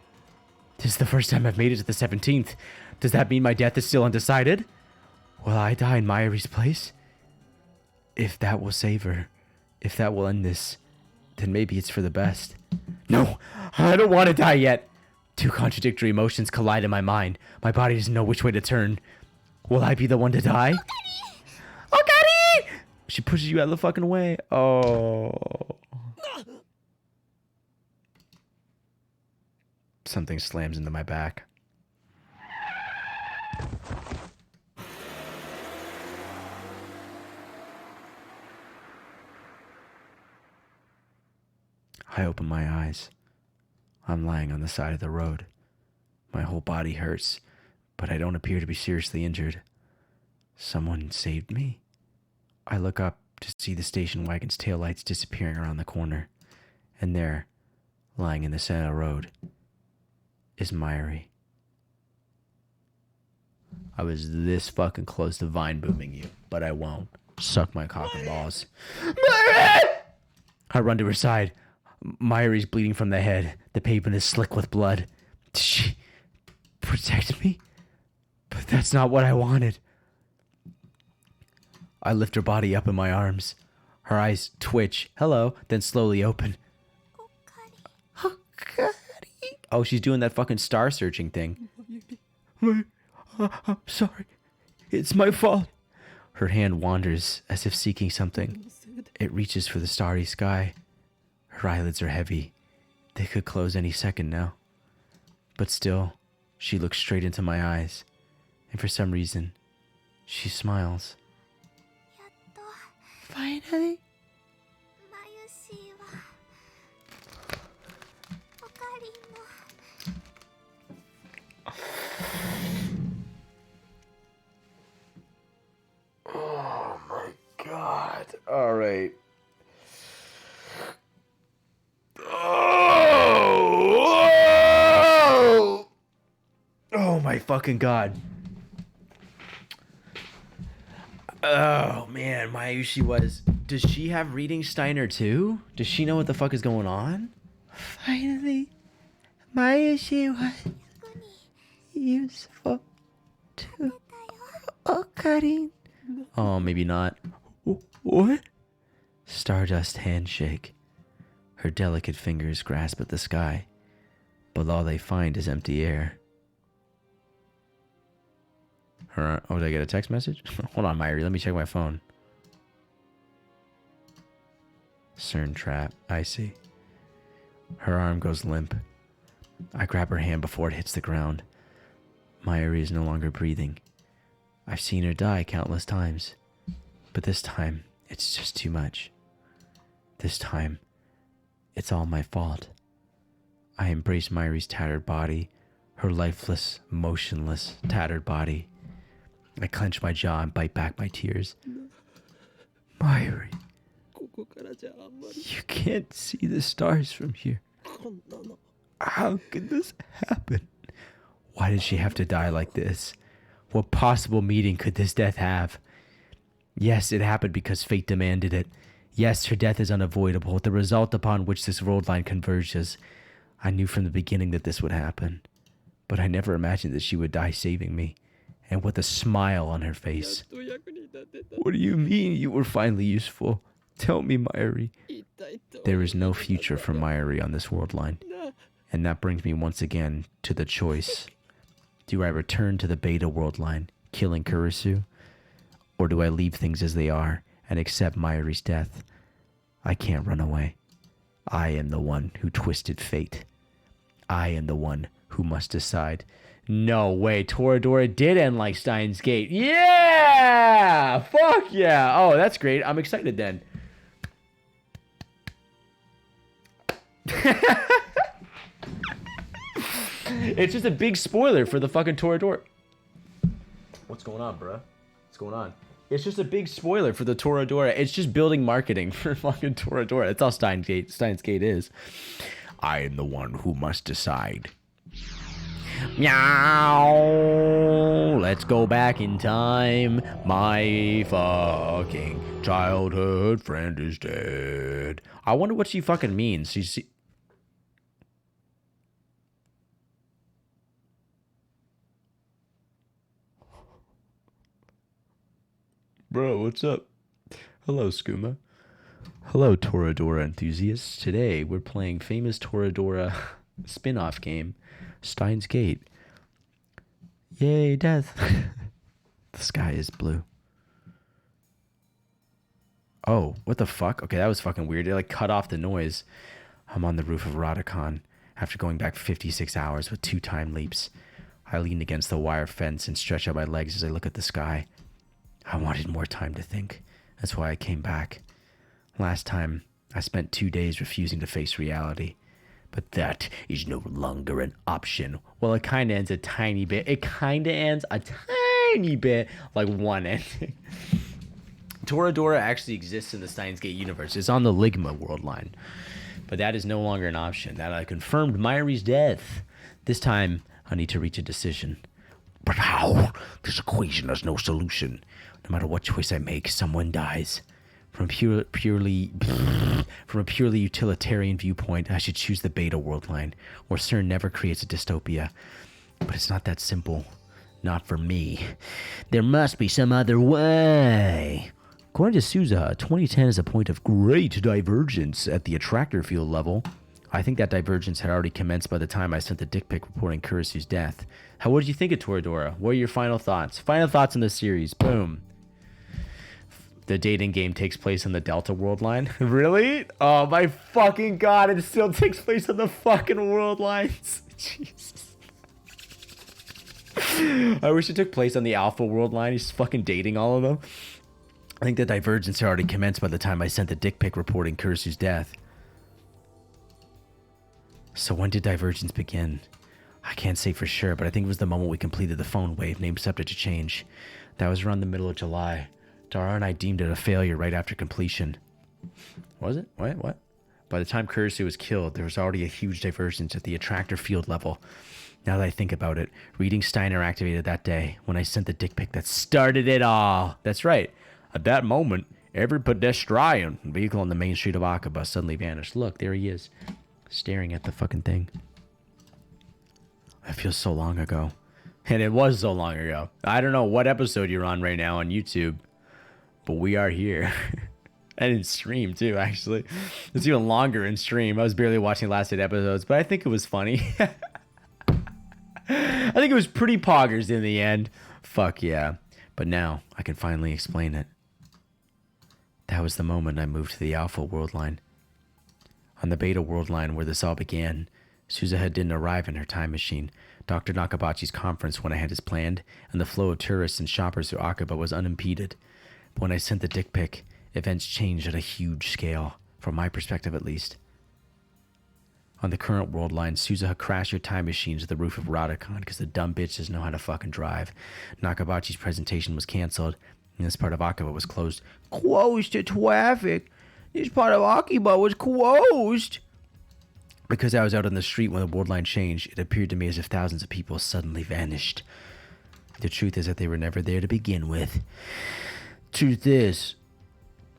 This is the first time I've made it to the 17th. Does that mean my death is still undecided? Will I die in Mayuri's place? If that will save her, if that will end this, then maybe it's for the best. No, I don't want to die yet. Two contradictory emotions collide in my mind. My body doesn't know which way to turn. Will I be the one to die? Okari! She pushes you out of the fucking way. Oh. Something slams into my back. I open my eyes. I'm lying on the side of the road. My whole body hurts, but I don't appear to be seriously injured. Someone saved me? I look up to see the station wagon's taillights disappearing around the corner. And there, lying in the center of the road, is Mayuri. I was this fucking close to vine booming you, but I won't. Suck my cock and balls. Mayuri! I run to her side. Mayuri's bleeding from the head. The pavement is slick with blood. Did she protect me? But that's not what I wanted. I lift her body up in my arms. Her eyes twitch. Hello. Then slowly open. Okari. Oh, she's doing that fucking star searching thing. I'm sorry. It's my fault. Her hand wanders as if seeking something. It reaches for the starry sky. Her eyelids are heavy. They could close any second now. But still, she looks straight into my eyes. And for some reason, she smiles. Finally. Oh my God. All right. Oh my fucking God. Oh man, Mayushi was. Does she have reading Steiner too? Does she know what the fuck is going on? Finally, Mayushi was useful to Okarin. Oh, maybe not. What? Stardust handshake. Her delicate fingers grasp at the sky, but all they find is empty air. Oh, did I get a text message? Hold on, Mayuri. Let me check my phone. CERN trap. I see. Her arm goes limp. I grab her hand before it hits the ground. Mayuri is no longer breathing. I've seen her die countless times. But this time, it's just too much. This time, it's all my fault. I embrace Myri's tattered body, her lifeless, motionless, tattered body. I clench my jaw and bite back my tears. Myri, you can't see the stars from here. How could this happen? Why did she have to die like this? What possible meaning could this death have? Yes, it happened because fate demanded it. Yes, her death is unavoidable, the result upon which this world line converges. I knew from the beginning that this would happen, but I never imagined that she would die saving me, and with a smile on her face. What do you mean you were finally useful? Tell me, Myri. There is no future for Myri on this world line, and that brings me once again to the choice. Do I return to the beta world line, killing Kurisu, or do I leave things as they are and accept Myri's death? I can't run away. I am the one who twisted fate. I am the one who must decide. No way, Toradora did end like Steins Gate. Yeah! Fuck yeah! Oh, that's great. I'm excited then. It's just a big spoiler for the fucking Toradora. What's going on, bruh? What's going on? It's just a big spoiler for the Toradora. It's just building marketing for fucking Toradora. That's all Steins Gate is. I am the one who must decide. Meow. Let's go back in time. My fucking childhood friend is dead. I wonder what she fucking means. She's... Bro, what's up? Hello, Skooma. Hello, Toradora enthusiasts. Today, we're playing famous Toradora spin-off game, Steins Gate. Yay, death. The sky is blue. Oh, what the fuck? Okay, that was fucking weird. It like cut off the noise. I'm on the roof of Radicon after going back 56 hours with 2 time leaps. I lean against the wire fence and stretch out my legs as I look at the sky. I wanted more time to think. That's why I came back. Last time, I spent 2 days refusing to face reality. But that is no longer an option. Well, it kind of ends a tiny bit. It kind of ends a tiny bit like one ending. Toradora actually exists in the Steins Gate universe. It's on the Ligma world line. But that is no longer an option. That I confirmed Myri's death. This time, I need to reach a decision. But how? This equation has no solution. No matter what choice I make, someone dies. From a purely utilitarian viewpoint, I should choose the beta world line, where CERN never creates a dystopia. But it's not that simple. Not for me. There must be some other way. According to Souza, 2010 is a point of great divergence at the attractor field level. I think that divergence had already commenced by the time I sent the dick pic reporting Kurisu's death. What did you think of Toradora? What are your final thoughts? Final thoughts on this series. Boom. The dating game takes place on the Delta world line. Really? Oh my fucking god, it still takes place on the fucking world lines. Jesus. I wish it took place on the Alpha world line. He's fucking dating all of them. I think the divergence had already commenced by the time I sent the dick pic reporting Kurisu's death. So when did divergence begin? I can't say for sure, but I think it was the moment we completed the phone wave, named subject to change. That was around the middle of July. Dara and I deemed it a failure right after completion. Was it? What? By the time Kurisu was killed, there was already a huge divergence at the attractor field level. Now that I think about it, reading Steiner activated that day when I sent the dick pic that started it all. That's right. At that moment, every pedestrian vehicle on the main street of Akaba suddenly vanished. Look, there he is, staring at the fucking thing. It feels so long ago. And it was so long ago. I don't know what episode you're on right now on YouTube, but we are here. And in stream too, actually. It's even longer in stream. I was barely watching the last 8 episodes, but I think it was funny. I think it was pretty poggers in the end. Fuck yeah. But now I can finally explain it. That was the moment I moved to the Alpha world line. On the Beta world line where this all began, Suzuha didn't arrive in her time machine, Dr. Nakabachi's conference went ahead as planned, and the flow of tourists and shoppers through Akiba was unimpeded. But when I sent the dick pic, events changed at a huge scale, from my perspective at least. On the current world line, Suzuha crashed her time machine to the roof of Radicon because the dumb bitch doesn't know how to fucking drive. Nakabachi's presentation was cancelled, and this part of Akiba was closed. Closed to traffic? This part of Akiba was closed! Because I was out on the street when the world line changed, it appeared to me as if thousands of people suddenly vanished. The truth is that they were never there to begin with. Truth is,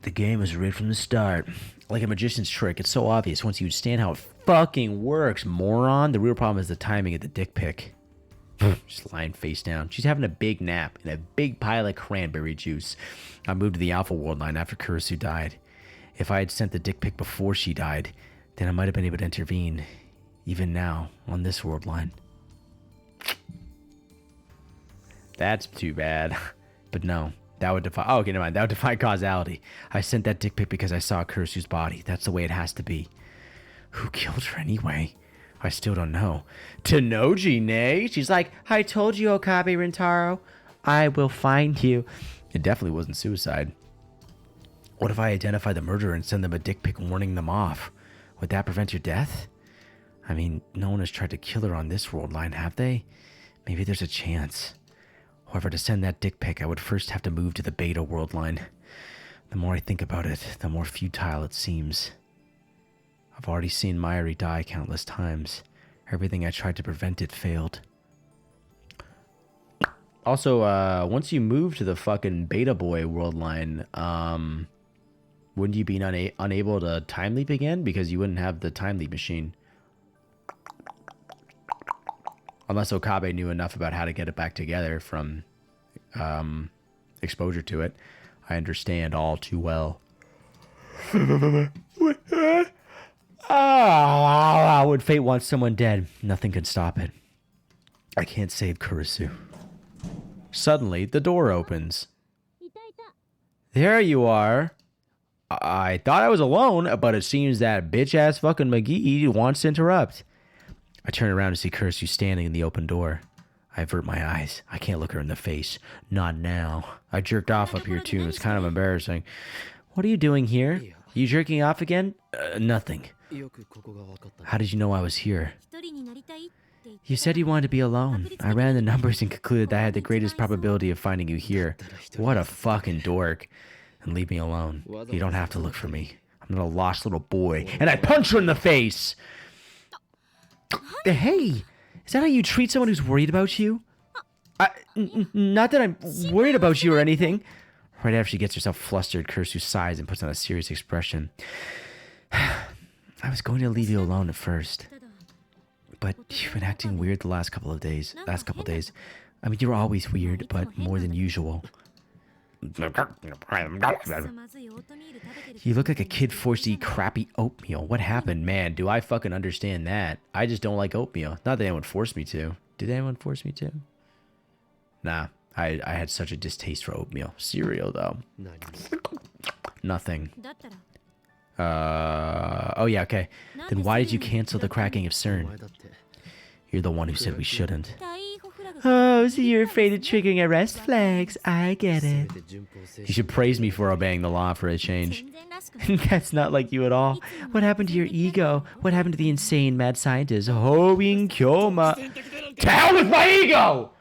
the game was rigged from the start. Like a magician's trick, it's so obvious once you understand how it fucking works, moron. The real problem is the timing of the dick pic. Just lying face down. She's having a big nap in a big pile of cranberry juice. I moved to the Alpha World line after Kurisu died. If I had sent the dick pic before she died, then I might have been able to intervene, even now, on this world line. That's too bad. But no, that would defy... Oh, okay, never mind. That would defy causality. I sent that dick pic because I saw Kurisu's body. That's the way it has to be. Who killed her anyway? I still don't know. Tenoji, nay? She's like, I told you, Okabe Rintaro. I will find you. It definitely wasn't suicide. What if I identify the murderer and send them a dick pic warning them off? Would that prevent your death? I mean, no one has tried to kill her on this world line, have they? Maybe there's a chance. However, to send that dick pic, I would first have to move to the Beta world line. The more I think about it, the more futile it seems. I've already seen Mayuri die countless times. Everything I tried to prevent it failed. Also, once you move to the fucking Beta Boy world line, wouldn't you be unable to time leap again? Because you wouldn't have the time leap machine. Unless Okabe knew enough about how to get it back together from exposure to it. I understand all too well. When fate wants someone dead, nothing can stop it. I can't save Kurisu. Suddenly, the door opens. There you are. I thought I was alone, but it seems that bitch-ass fucking McGee wants to interrupt. I turn around to see Kurisu standing in the open door. I avert my eyes. I can't look her in the face. Not now. I jerked off up here too, and it's kind of embarrassing. What are you doing here? You jerking off again? Nothing. How did you know I was here? You said you wanted to be alone. I ran the numbers and concluded that I had the greatest probability of finding you here. What a fucking dork. And leave me alone. You don't have to look for me. I'm not a lost little boy. And I punch her in the face! Hey! Is that how you treat someone who's worried about you? Not that I'm worried about you or anything. Right after she gets herself flustered, Kurisu sighs and puts on a serious expression. I was going to leave you alone at first. But you've been acting weird the last couple of days. I mean, you're always weird, but more than usual. You look like a kid forced to eat crappy oatmeal. What happened? Man, do I fucking understand that. I just don't like oatmeal. Not that anyone forced me to. Did anyone force me to? Nah, I had such a distaste for oatmeal. Cereal, though. Nothing. Oh yeah, okay. Then why did you cancel the cracking of CERN? You're the one who said we shouldn't. Oh, so you're afraid of triggering arrest flags. I get it. You should praise me for obeying the law for a change. That's not like you at all. What happened to your ego? What happened to the insane mad scientist? Hoin Kyoma. To hell with my ego!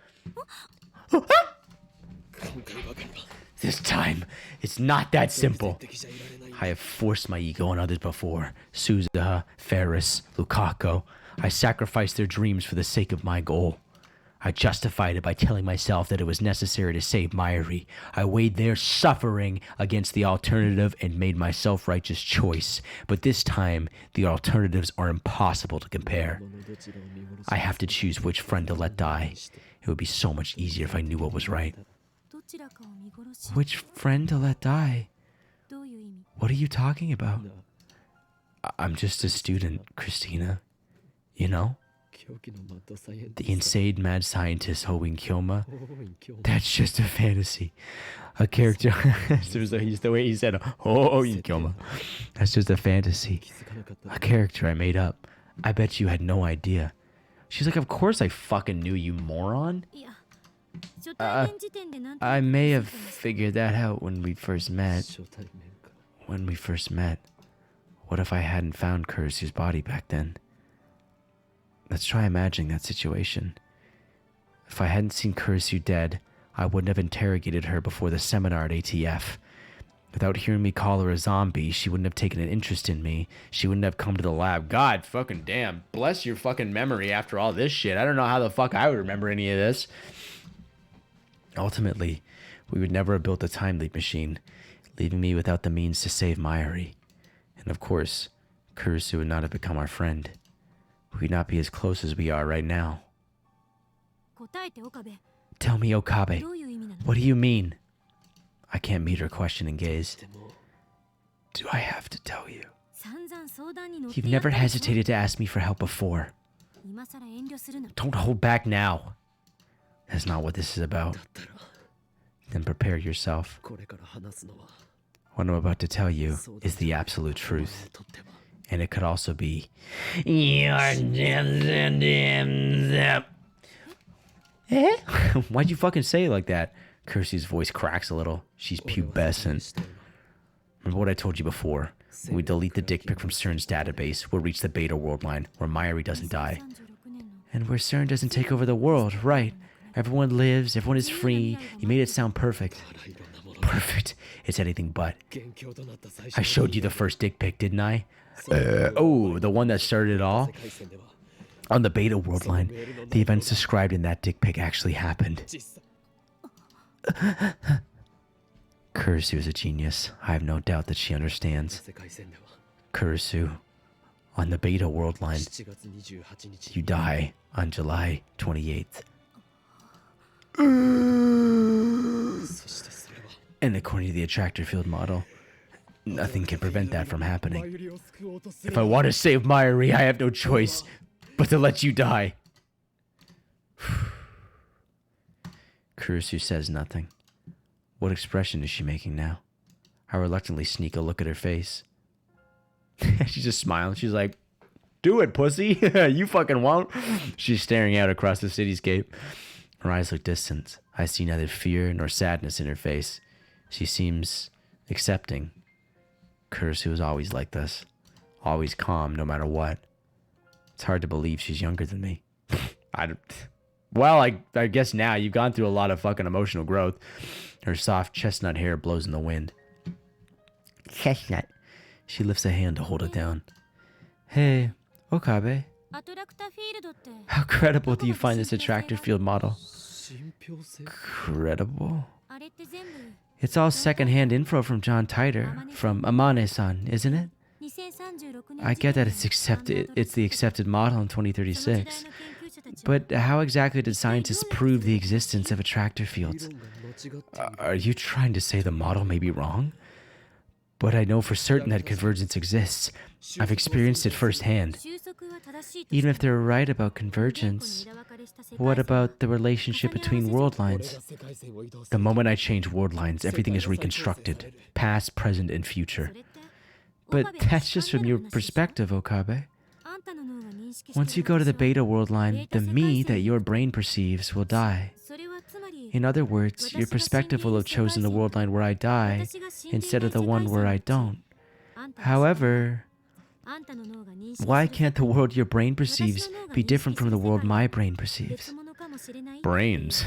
This time, it's not that simple. I have forced my ego on others before. Suzuha, Ferris, Lukaku. I sacrificed their dreams for the sake of my goal. I justified it by telling myself that it was necessary to save Mayuri. I weighed their suffering against the alternative and made my self-righteous choice. But this time, the alternatives are impossible to compare. I have to choose which friend to let die. It would be so much easier if I knew what was right. Which friend to let die? What are you talking about? I'm just a student, Christina. You know? The insane mad scientist Hoin Kyoma. That's just a fantasy. A character. The way he said Hoin Kyoma. That's just a fantasy. A character I made up. I bet you had no idea. She's like, of course I fucking knew, you moron. I may have figured that out when we first met. When we first met. What if I hadn't found Kurisu's body back then? Let's try imagining that situation. If I hadn't seen Kurisu dead, I wouldn't have interrogated her before the seminar at ATF. Without hearing me call her a zombie, she wouldn't have taken an interest in me. She wouldn't have come to the lab. God fucking damn. Bless your fucking memory after all this shit. I don't know how the fuck I would remember any of this. Ultimately, we would never have built the time leap machine, leaving me without the means to save Mayuri. And of course, Kurisu would not have become our friend. We'd not be as close as we are right now. Tell me, Okabe, what do you mean? I can't meet her questioning gaze. Do I have to tell you? You've never hesitated to ask me for help before. Don't hold back now. That's not what this is about. Then prepare yourself. What I'm about to tell you is the absolute truth. And it could also be... Why'd you fucking say it like that? Kirsty's voice cracks a little. She's pubescent. Remember what I told you before? When we delete the dick pic from CERN's database, we'll reach the beta world line, where Mayuri doesn't die. And where CERN doesn't take over the world, right? Everyone lives, everyone is free. You made it sound perfect. Perfect. It's anything but. I showed you the first dick pic, didn't I? Oh, the one that started it all? On the beta world line, the events described in that dick pic actually happened. Kurisu is a genius. I have no doubt that she understands. Kurisu, on the beta world line, you die on July 28th. And according to the attractor field model, nothing can prevent that from happening. If I want to save Mayuri, I have no choice but to let you die. Kurisu says nothing. What expression is she making now? I reluctantly sneak a look at her face. She's just smiling. She's like, do it, pussy. You fucking won't. She's staring out across the cityscape. Her eyes look distant. I see neither fear nor sadness in her face. She seems accepting. Kurisu is always like this. Always calm no matter what. It's hard to believe she's younger than me. I guess now you've gone through a lot of fucking emotional growth. Her soft chestnut hair blows in the wind. Chestnut. She lifts a hand to hold it down. Hey, Okabe. How credible do you find this attractor field model? Credible? It's all secondhand info from John Titer, from Amane-san, isn't it? I get that it's the accepted model in 2036. But how exactly did scientists prove the existence of attractor fields? Are you trying to say the model may be wrong? But I know for certain that convergence exists. I've experienced it firsthand. Even if they're right about convergence, what about the relationship between world lines? The moment I change world lines, everything is reconstructed, past, present, and future. But that's just from your perspective, Okabe. Once you go to the beta world line, the me that your brain perceives will die. In other words, your perspective will have chosen the world line where I die instead of the one where I don't. However, why can't the world your brain perceives be different from the world my brain perceives? Brains.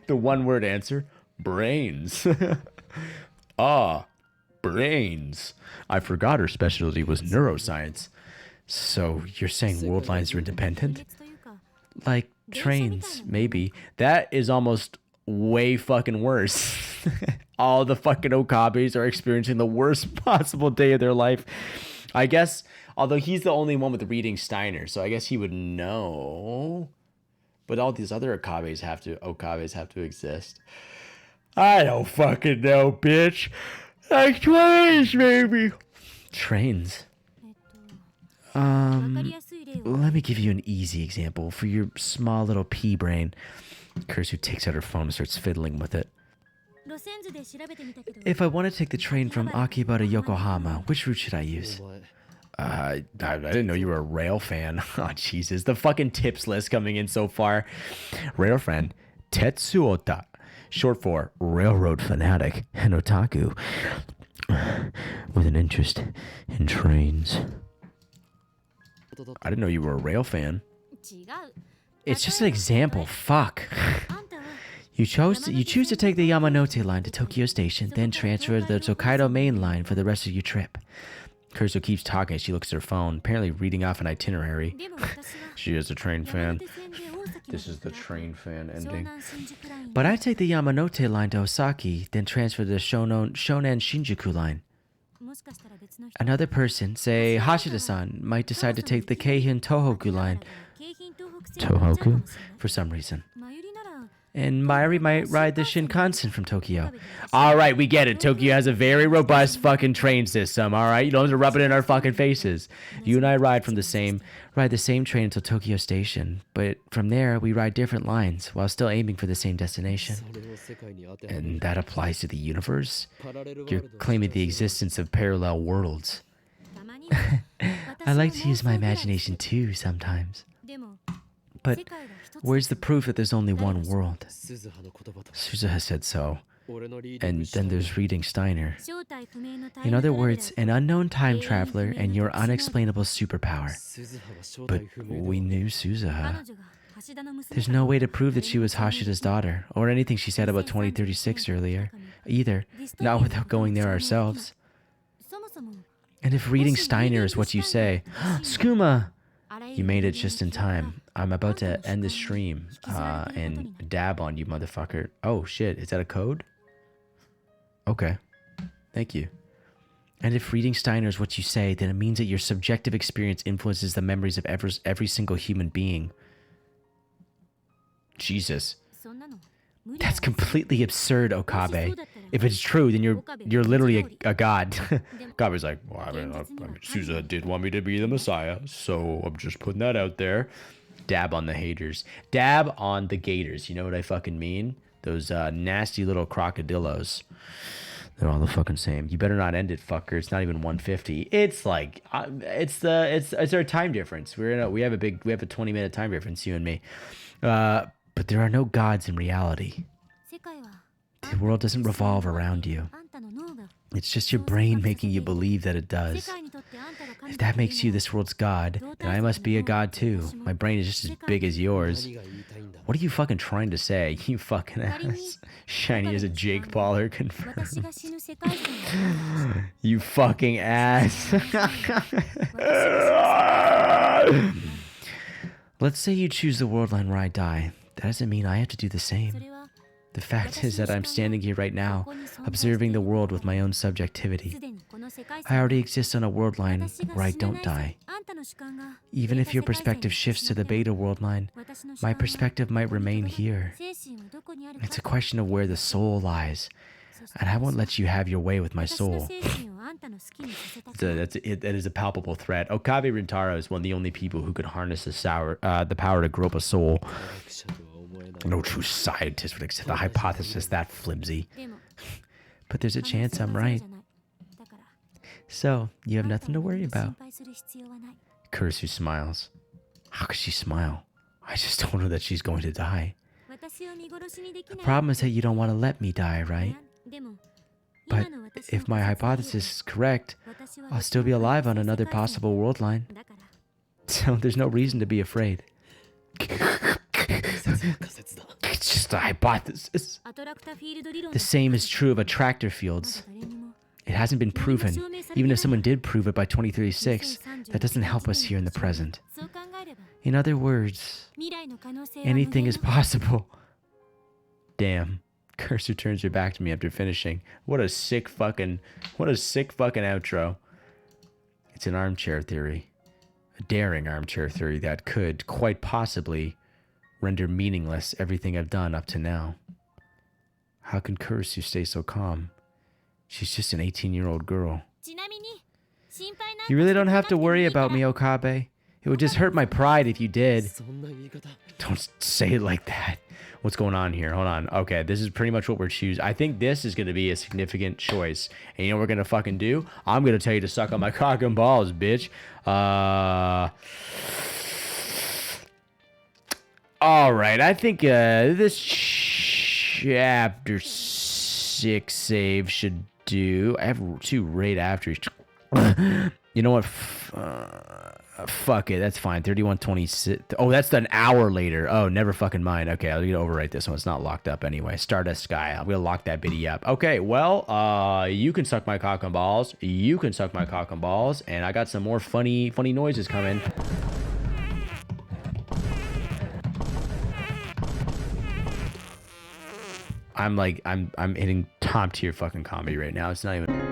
The one-word answer, brains. Brains. I forgot her specialty was neuroscience. So you're saying world lines are independent? Like trains, maybe. That is almost way fucking worse. All the fucking Okabes are experiencing the worst possible day of their life. I guess, although he's the only one with reading Steiner, so I guess he would know. But all these other Okabes have to exist. I don't fucking know, bitch. Like trains, maybe. Trains. Let me give you an easy example for your small little pea brain. Kurisu takes out her phone and starts fiddling with it. If I want to take the train from Akiba to Yokohama, which route should I use? I didn't know you were a rail fan. Oh, Jesus. The fucking tips list coming in so far. Rail fan, Tetsuota, short for railroad fanatic and otaku, with an interest in trains. I didn't know you were a rail fan. It's just an example. Fuck. You choose to take the Yamanote line to Tokyo Station, then transfer to the Tokaido main line for the rest of your trip. Kurso keeps talking as she looks at her phone, apparently reading off an itinerary. She is a train fan. This is the train fan ending. But I take the Yamanote line to Osaki, then transfer to the Shonan Shinjuku line. Another person, say Hashida-san, might decide to take the Keihin Tohoku line. Tohoku? For some reason. And Mayuri might ride the Shinkansen from Tokyo. All right, we get it. Tokyo has a very robust fucking train system. All right, you don't have to rub it in our fucking faces. You and I ride the same train until Tokyo Station, but from there we ride different lines while still aiming for the same destination. And that applies to the universe. You're claiming the existence of parallel worlds. I like to use my imagination too sometimes. But where's the proof that there's only one world? Suzuha said so. And then there's reading Steiner. In other words, an unknown time traveler and your unexplainable superpower. But we knew Suzuha. There's no way to prove that she was Hashida's daughter, or anything she said about 2036 earlier, either, not without going there ourselves. And if reading Steiner is what you say, Skooma! You made it just in time. I'm about to end the stream and dab on you, motherfucker. Oh, shit. Is that a code? Okay. Thank you. And if reading Steiner is what you say, then it means that your subjective experience influences the memories of every single human being. Jesus. That's completely absurd, Okabe. If it's true, then you're literally a god. Okabe's like, well, I mean, Suzuha did want me to be the Messiah, so I'm just putting that out there. Dab on the haters. Dab on the gators. You know what I fucking mean? Those nasty little crocodillos. They're all the fucking same. You better not end it, fucker. It's not even 150. It's like it's our time difference. We have a 20-minute time difference, you and me. But there are no gods in reality. The world doesn't revolve around you. It's just your brain making you believe that it does. If that makes you this world's god, then I must be a god too. My brain is just as big as yours. What are you fucking trying to say, you fucking ass? Shiny as a Jake Pauler confirmed. You fucking ass. Let's say you choose the world line where I die. That doesn't mean I have to do the same. The fact is that I'm standing here right now, observing the world with my own subjectivity. I already exist on a world line where I don't die. Even if your perspective shifts to the beta world line, my perspective might remain here. It's a question of where the soul lies, and I won't let you have your way with my soul. That is a palpable threat. Okabe Rintaro is one of the only people who could harness the power to grow up a soul. No true scientist would accept a hypothesis that flimsy. But there's a chance I'm right. So, you have nothing to worry about. Kurisu smiles. How could she smile? I just told her that she's going to die. The problem is that you don't want to let me die, right? But if my hypothesis is correct, I'll still be alive on another possible world line. So there's no reason to be afraid. It's just a hypothesis. The same is true of attractor fields. It hasn't been proven. Even if someone did prove it by 2036, that doesn't help us here in the present. In other words, anything is possible. Damn. Cursor turns her back to me after finishing. What a sick fucking outro. It's an armchair theory. A daring armchair theory that could, quite possibly, render meaningless everything I've done up to now. How can Kurisu stay so calm? She's just an 18-year-old girl. You really don't have to worry about me, Okabe. It would just hurt my pride if you did. Don't say it like that. What's going on here? Hold on. Okay, this is pretty much what we're choosing. I think this is going to be a significant choice. And you know what we're going to fucking do? I'm going to tell you to suck on my cock and balls, bitch. All right, I think this chapter 6 save should do. I have 2 right after each. You know what? Fuck it. That's fine. 31:26. Oh, that's an hour later. Oh, never fucking mind. Okay, I'm going to overwrite this one. It's not locked up anyway. Stardust Sky. I'm going to lock that biddy up. Okay, well, you can suck my cock and balls. You can suck my cock and balls. And I got some more funny noises coming. I'm hitting top tier fucking comedy right now. It's not even...